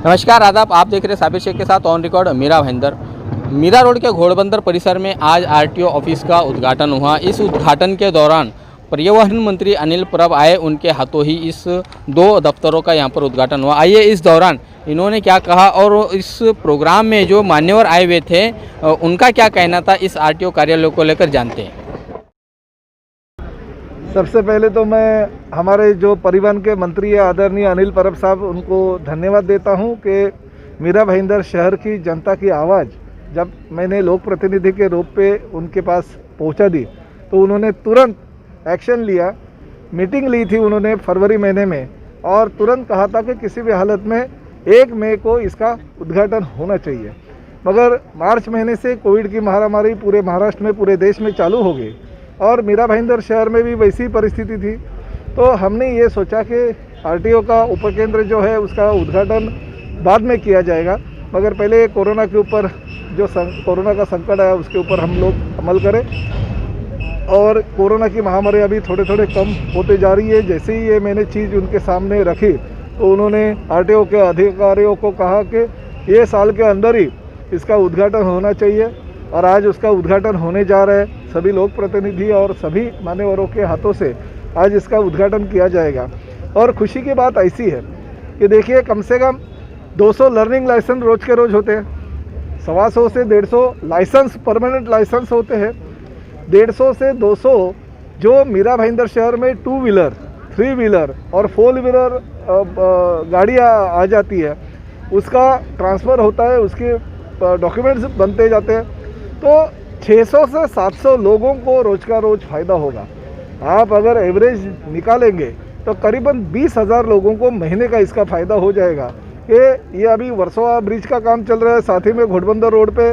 नमस्कार आदाब, आप देख रहे हैं साबिर शेख के साथ on record Mira Bhayandar. Mira road के घोड़बंदर परिसर में आज आरटीओ ऑफिस का उद्घाटन हुआ। इस उद्घाटन के दौरान परिवहन मंत्री अनिल परब आए, उनके हाथों ही इस दो दफ्तरों का यहां पर उद्घाटन हुआ। आइए इस दौरान इन्होंने क्या कहा और इस प्रोग्राम में जो मान्यवर आए हुए थे उनका क्या कहना था, इस आरटीओ कार्यालय को लेकर जानते हैं। सबसे पहले तो मैं हमारे जो परिवहन के मंत्री है आदरणीय अनिल परब साहब, उनको धन्यवाद देता हूं कि मीरा भाईंदर शहर की जनता की आवाज़ जब मैंने लोक प्रतिनिधि के रूप पे उनके पास पहुंचा दी तो उन्होंने तुरंत एक्शन लिया। मीटिंग ली थी उन्होंने फरवरी महीने में और तुरंत कहा था कि किसी भी हालत में 1 मई को इसका उद्घाटन होना चाहिए। मगर मार्च महीने से कोविड की महामारी पूरे महाराष्ट्र में, पूरे देश में चालू हो गई और मीरा भाईंदर शहर में भी वैसी परिस्थिति थी। तो हमने ये सोचा कि आरटीओ का उपकेंद्र जो है उसका उद्घाटन बाद में किया जाएगा, मगर पहले कोरोना के ऊपर जो कोरोना का संकट आया उसके ऊपर हम लोग अमल करें। और कोरोना की महामारी अभी थोड़े थोड़े कम होते जा रही है। जैसे ही ये मैंने चीज़ उनके सामने रखी तो उन्होंने आरटीओ के अधिकारियों को कहा कि ये साल के अंदर ही इसका उद्घाटन होना चाहिए और आज उसका उद्घाटन होने जा रहा है। सभी लोक प्रतिनिधि और सभी मान्यवरों के हाथों से आज इसका उद्घाटन किया जाएगा। और खुशी की बात ऐसी है कि देखिए, कम से कम 200 लर्निंग लाइसेंस रोज़ के रोज़ होते हैं, 125 से 150 लाइसेंस परमानेंट लाइसेंस होते हैं, 150 से 200 जो मीरा भाईंदर शहर में 2 व्हीलर 3 व्हीलर और 4 व्हीलर गाड़ियाँ आ जाती है, उसका ट्रांसफ़र होता है, उसके डॉक्यूमेंट्स बनते जाते हैं। तो 600 से 700 लोगों को रोज़ का रोज़ फ़ायदा होगा। आप अगर एवरेज निकालेंगे तो करीबन 20,000 लोगों को महीने का इसका फ़ायदा हो जाएगा। ये अभी वर्सोवा ब्रिज का काम चल रहा है, साथ ही में घोड़बंदर रोड पे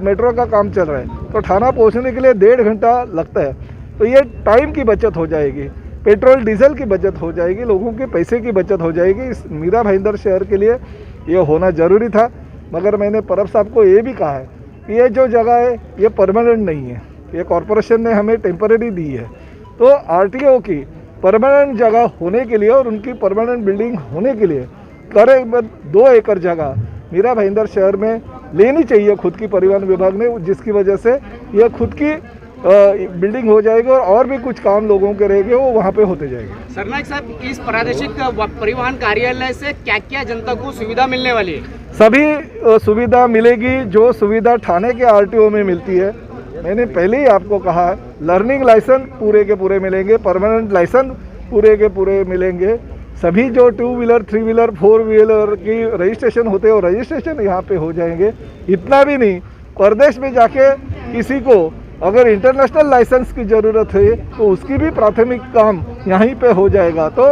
मेट्रो का काम चल रहा है। तो थाना पहुंचने के लिए 1.5 घंटा लगता है। तो ये टाइम की बचत हो जाएगी, पेट्रोल डीजल की बचत हो जाएगी, लोगों के पैसे की बचत हो जाएगी। इस मीरा भाईंदर शहर के लिए ये होना ज़रूरी था। मगर मैंने परब साहब को ये भी कहा है कि ये जो जगह है ये परमानेंट नहीं है, ये कॉरपोरेशन ने हमें टेम्परेरी दी है। तो आरटीओ की परमानेंट जगह होने के लिए और उनकी परमानेंट बिल्डिंग होने के लिए करीबन 2 एकड़ जगह मीरा भाईंदर शहर में लेनी चाहिए खुद की परिवहन विभाग ने, जिसकी वजह से ये खुद की बिल्डिंग हो जाएगी और भी कुछ काम लोगों के रहेंगे वो वहाँ पे होते जाएंगे। सरनायक साहब, इस प्रादेशिक परिवहन कार्यालय से क्या क्या जनता को सुविधा मिलने वाली है? सभी सुविधा मिलेगी जो सुविधा थाने के आरटीओ में मिलती है। मैंने पहले ही आपको कहा, लर्निंग लाइसेंस पूरे के पूरे मिलेंगे, परमानेंट लाइसेंस पूरे के पूरे मिलेंगे। सभी जो 2 व्हीलर 3 व्हीलर 4 व्हीलर की रजिस्ट्रेशन होते हैं वो रजिस्ट्रेशन यहाँ पे हो जाएंगे। इतना भी नहीं, परदेश में जाके किसी को अगर इंटरनेशनल लाइसेंस की ज़रूरत है तो उसकी भी प्राथमिक काम यहीं पे हो जाएगा। तो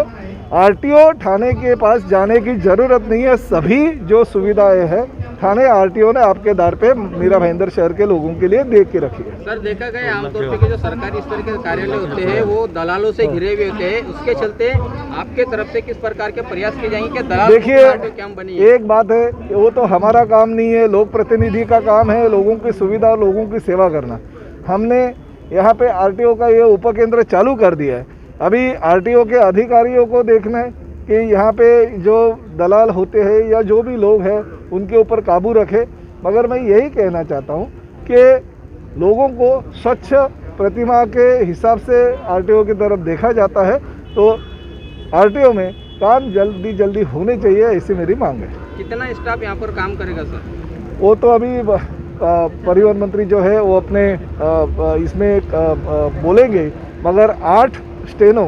आरटीओ थाने के पास जाने की ज़रूरत नहीं है। सभी जो सुविधाएं हैं थाने आरटीओ ने आपके द्वार पे मीरा भाईंदर शहर के लोगों के लिए दे के रखी है। सर, देखा गया आमतौर पे कि जो सरकारी स्तर के कार्यालय होते हैं वो दलालों से घिरे हुए होते हैं, उसके चलते आपके तरफ से किस प्रकार के प्रयास किए जाएंगे कि दलाल देखिए, एक बात है, वो तो हमारा काम नहीं है, लोक प्रतिनिधि का काम है लोगों की सुविधा, लोगों की सेवा करना। हमने यहाँ पे आरटीओ का ये उपकेंद्र चालू कर दिया है। अभी आरटीओ के अधिकारियों को देखना है कि यहाँ पे जो दलाल होते हैं या जो भी लोग हैं उनके ऊपर काबू रखे। मगर मैं यही कहना चाहता हूँ कि लोगों को स्वच्छ प्रतिमा के हिसाब से आरटीओ की तरफ देखा जाता है, तो आरटीओ में काम जल्दी जल्दी होने चाहिए, ऐसी मेरी मांग है। कितना स्टाफ यहाँ पर काम करेगा सर? वो तो अभी परिवहन मंत्री जो है वो अपने इसमें बोलेंगे, मगर 8 स्टेनो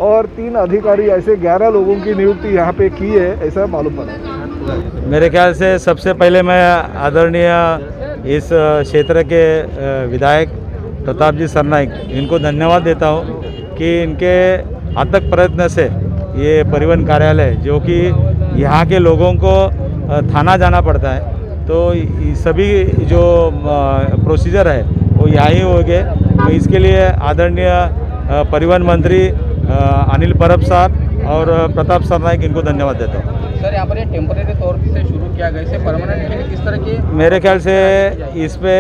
और 3 अधिकारी ऐसे 11 लोगों की नियुक्ति यहाँ पे की है, ऐसा मालूम पड़ा। मेरे ख्याल से सबसे पहले मैं आदरणीय इस क्षेत्र के विधायक प्रताप जी सरनाइक, इनको धन्यवाद देता हूँ कि इनके अथक प्रयत्न से ये परिवहन कार्यालय, जो कि यहाँ के लोगों को थाना जाना पड़ता है, तो सभी जो प्रोसीजर है वो यहीं हो गए। तो इसके लिए आदरणीय परिवहन मंत्री अनिल परब साहब और प्रताप सरनाइक, इनको धन्यवाद देता हूँ। सर, यहाँ पर ये टेम्परेरी तौर से शुरू किया गया, इसे परमानेंट के लिए किस तरह की? मेरे ख्याल से इस पे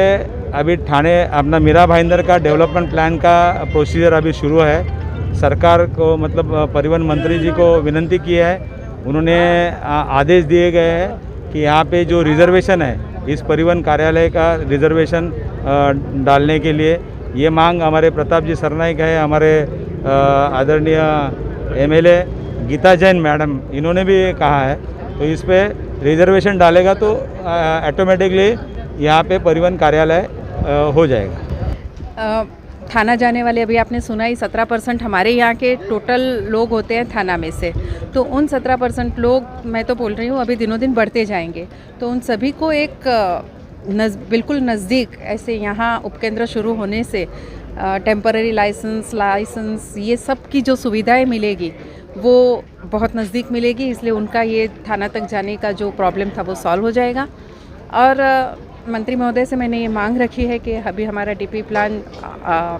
अभी थाने अपना मीरा भाईंदर का डेवलपमेंट प्लान का प्रोसीजर अभी शुरू है। सरकार को मतलब परिवहन मंत्री जी को विनंती की है उन्होंने आदेश दिए गए हैं कि यहाँ पे जो रिजर्वेशन है इस परिवहन कार्यालय का रिजर्वेशन डालने के लिए ये मांग हमारे प्रताप जी सरनाइक है, हमारे आदरणीय एमएलए गीता जैन मैडम इन्होंने भी कहा है। तो इस पे रिजर्वेशन डालेगा तो ऑटोमेटिकली यहाँ पे परिवहन कार्यालय हो जाएगा। थाना जाने वाले अभी आपने सुना ही 17% हमारे यहाँ के टोटल लोग होते हैं थाना में से, तो उन 17% लोग मैं तो बोल रही हूँ अभी दिनों दिन बढ़ते जाएंगे। तो उन सभी को एक बिल्कुल नज़दीक ऐसे यहाँ उपकेंद्र शुरू होने से टेम्पररी लाइसेंस ये सब की जो सुविधाएं मिलेगी वो बहुत नज़दीक मिलेगी, इसलिए उनका ये थाना तक जाने का जो प्रॉब्लम था वो सॉल्व हो जाएगा। और मंत्री महोदय से मैंने ये मांग रखी है कि अभी हमारा डीपी प्लान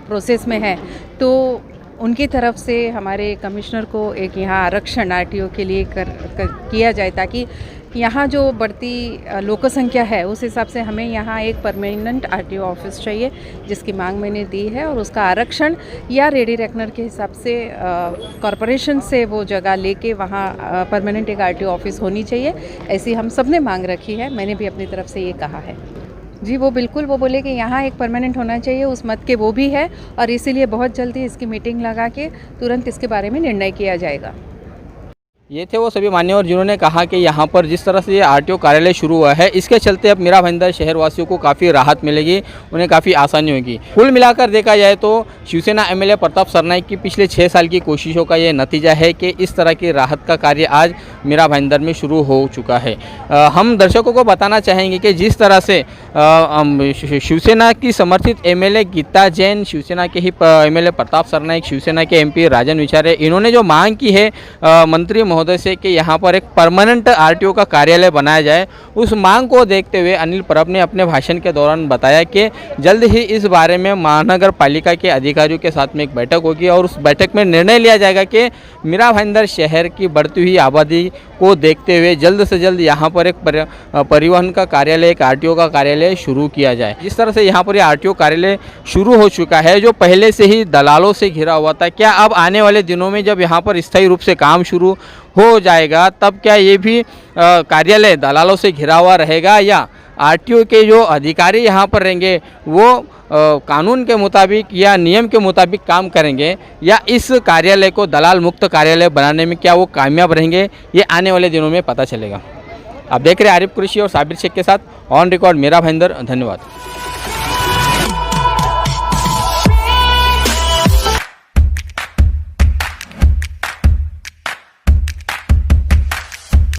प्रोसेस में है, तो उनकी तरफ से हमारे कमिश्नर को एक यहाँ आरक्षण आरटीओ के लिए किया जाए, ताकि यहाँ जो बढ़ती लोक संख्या है उस हिसाब से हमें यहाँ एक परमानेंट आरटीओ ऑफिस चाहिए, जिसकी मांग मैंने दी है। और उसका आरक्षण या रेडी रेकनर के हिसाब से कॉरपोरेशन से वो जगह लेके वहाँ परमानेंट एक आरटीओ ऑफिस होनी चाहिए, ऐसी हम सब ने मांग रखी है। मैंने भी अपनी तरफ से ये कहा है। जी वो बिल्कुल, वो बोले कि यहाँ एक परमानेंट होना चाहिए, उस मत के वो भी है, और इसीलिए बहुत जल्दी इसकी मीटिंग लगा के तुरंत इसके बारे में निर्णय किया जाएगा। ये थे वो सभी मान्यवर जिन्होंने कहा कि यहाँ पर जिस तरह से ये आरटीओ कार्यालय शुरू हुआ है इसके चलते अब मीरा भाईंदर शहरवासियों को काफ़ी राहत मिलेगी, उन्हें काफ़ी आसानी होगी। कुल मिलाकर देखा जाए तो शिवसेना एमएलए प्रताप सरनाइक की पिछले 6 साल की कोशिशों का ये नतीजा है कि इस तरह की राहत का कार्य आज मीरा भाईंदर में शुरू हो चुका है। हम दर्शकों को बताना चाहेंगे कि जिस तरह से शिवसेना की समर्थित एमएलए गीता जैन, शिवसेना के ही एमएलए प्रताप सरनाइक, शिवसेना के एमपी राजन विचारे, इन्होंने जो मांग की है मंत्री महोदय से कि यहाँ पर एक परमानेंट आरटीओ का कार्यालय बनाया जाए, उस मांग को देखते हुए अनिल परब ने अपने भाषण के दौरान बताया कि जल्द ही इस बारे में महानगर पालिका के अधिकारियों के साथ में एक बैठक होगी और उस बैठक में निर्णय लिया जाएगा कि मीरा भाईंदर शहर की बढ़ती हुई आबादी को देखते हुए जल्द से जल्द यहाँ पर एक परिवहन का कार्यालय, एक आरटीओ का कार्यालय शुरू किया जाए। जिस तरह से यहाँ पर ये आरटीओ कार्यालय शुरू हो चुका है जो पहले से ही दलालों से घिरा हुआ था, क्या अब आने वाले दिनों में जब यहाँ पर स्थायी रूप से काम शुरू हो जाएगा तब क्या ये भी कार्यालय दलालों से घिरा हुआ रहेगा, या आरटीओ के जो अधिकारी यहाँ पर रहेंगे वो कानून के मुताबिक या नियम के मुताबिक काम करेंगे, या इस कार्यालय को दलाल मुक्त कार्यालय बनाने में क्या वो कामयाब रहेंगे, ये आने वाले दिनों में पता चलेगा। आप देख रहे हैं आरिफ कुरैशी और साबिर शेख के साथ ऑन रिकॉर्ड मीरा भाईंदर। धन्यवाद।